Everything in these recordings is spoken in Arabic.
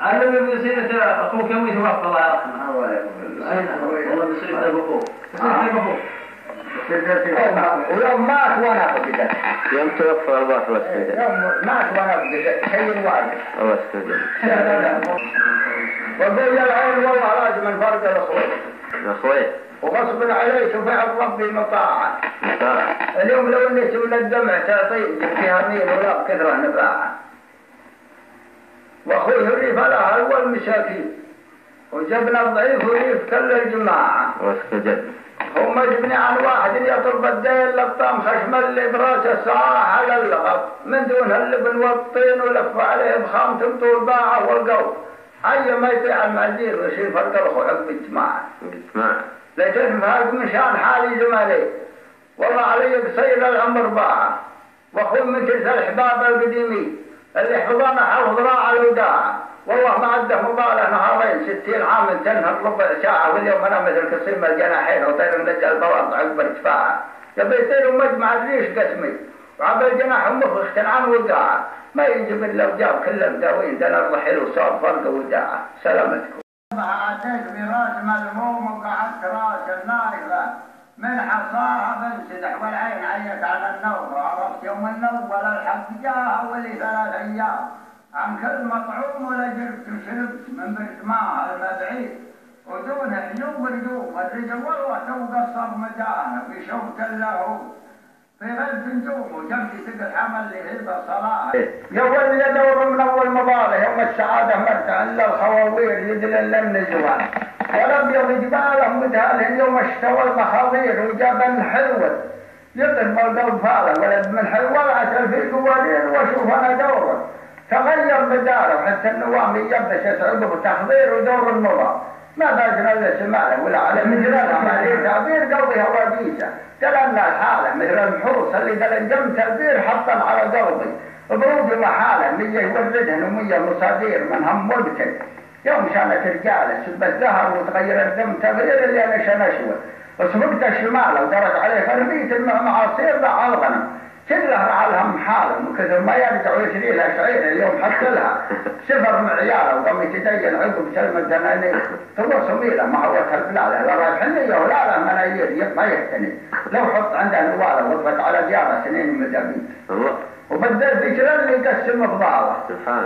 علم بسيرة أخوك يوم يتوفى الله يرحمه. والله بسيرة أبوه. ويوم مات وانا قبلت. يوم توفى الله وسكت. يوم مات وانا قبلت شيء واحد. وسكت. وقل يا العين والله لازم نفرق الأخوين. وغصب عليك وفعل ربي مطاعا. اليوم لو انك من الدمع تعطي فيها مين ولا كثرة نفاعا. واخوه الريف لها هو المساكين وجبنا الضعيف وريف كل الجماعة. وسكت. هم جبني عن واحد يطلب الدين لقطام خشم اللي براسه الصراحة على اللغط من دون اللبن والطين ولف عليه بخامة طول باعه والقو. أي ما يطيع المعزير ويصير فرق الأخو عقب اجتماع. لا تفهم مشان حالي زمالي والله علي قصير العمر باعه واخوي من تلك الحباب القديمي اللي حضرنا حفظ راعى الوداع. والله ما عده مبالغ نهارين 60 عام تنهض ربع ساعة واليوم أنا مثل قصيم الجناحين وطير من البواط عقب ارتفاعه. يبي يطير مجمع الريش قسمي وعبى جناح مخ اختنعان وقاعه ما يجب إلا وجاب كل مداوين دنا الرحيل وصاب فرق وداعه. سلامتكم. أتيت براس ملموم وقعدت راس النايفة من حصاها بنسدح والعين عيت على النور وعرفت يوم النور ولا الحق جاها ولي 3 أيام عن كل مطعوم ولا جربت وشربت من بنت ماها المبعيد ودون حجوب ردوم الرجل والله تو قصر مدانه في شوك له في غلب نجوم وجنبي تقل حمل لهيبة صلاة. يا ولي دور من أول مضاله يوم السعادة مرتع إلا الخواوير يدلل النزوان ولم جباله مدهاله يوم اشتوى المخاضير وجاب الحلوة يضرب القلب فاله ولد من حلوة عسل في قوانين وشوف أنا دوره تغير مداره حتى النوام يبدش يسعده تحضير ودور النظام ما باجنا الا سماله ولا على مجرى عمليه تعبير قلبي هواجيسه تلنا الحاله مثل الحروس اللي دلنجم تلبير حطا على قلبي بروج محاله 100 يوردهن و100 مصادير من هم مبتل يوم شانت رجاله سب الزهر وتغير الدم تغيير اللي انا شنشوه وسبقت الشمال ودرت عليه فرميت المعاصير ضع الغنم كلها رعالهم حالهم وكذا ما يرجعوا يشري لها شعير اليوم حط لها سفر من عياله وقام يتدين عقب سلمى الدنانير هو سميله مع وجه البلاله لا رايحنيه ولا له منايير ما يهتني لو حط عنده نواله وضبط على دياره سنين مدابين وبدل ذكر اللي يقسم فضاله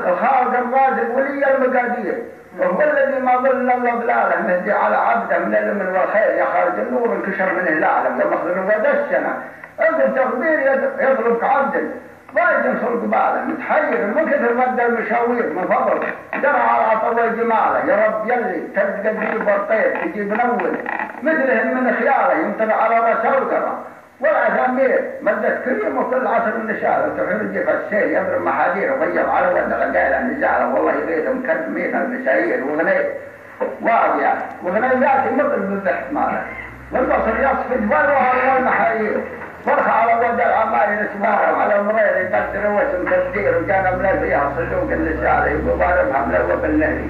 الخالق الرازق ولي المقادير وهو الذي ما ظل الله ضلاله مهدي على عبده من الامن والخير يا خارج النور انكشر من هلاله ومخزن ودشنا انت تقدير يضربك عبد ضايج ينصر قباله متحير من كثر مد المشاوير من فضل درع على طول جماله يا رب يلي تلقى تجيب الطير تجيب نول مثلهم من خياله يمطر على راس القرى والعثامير مدت كريم وكل عصر النشاله وتحرجي السيل يضرب محاذير وغير على ود غداله نزاله والله يغيثهم كرمين المسايير وغنيت واضيه وغنيات مثل بالبحث ماله والبصر يصف جبالها والمحايير فرخ على ود العمال نسماره وعلى المرير يقدر وسم تسدير وكان ملا فيها صدوق اللسان يقول ضاربها ملوى بالنهي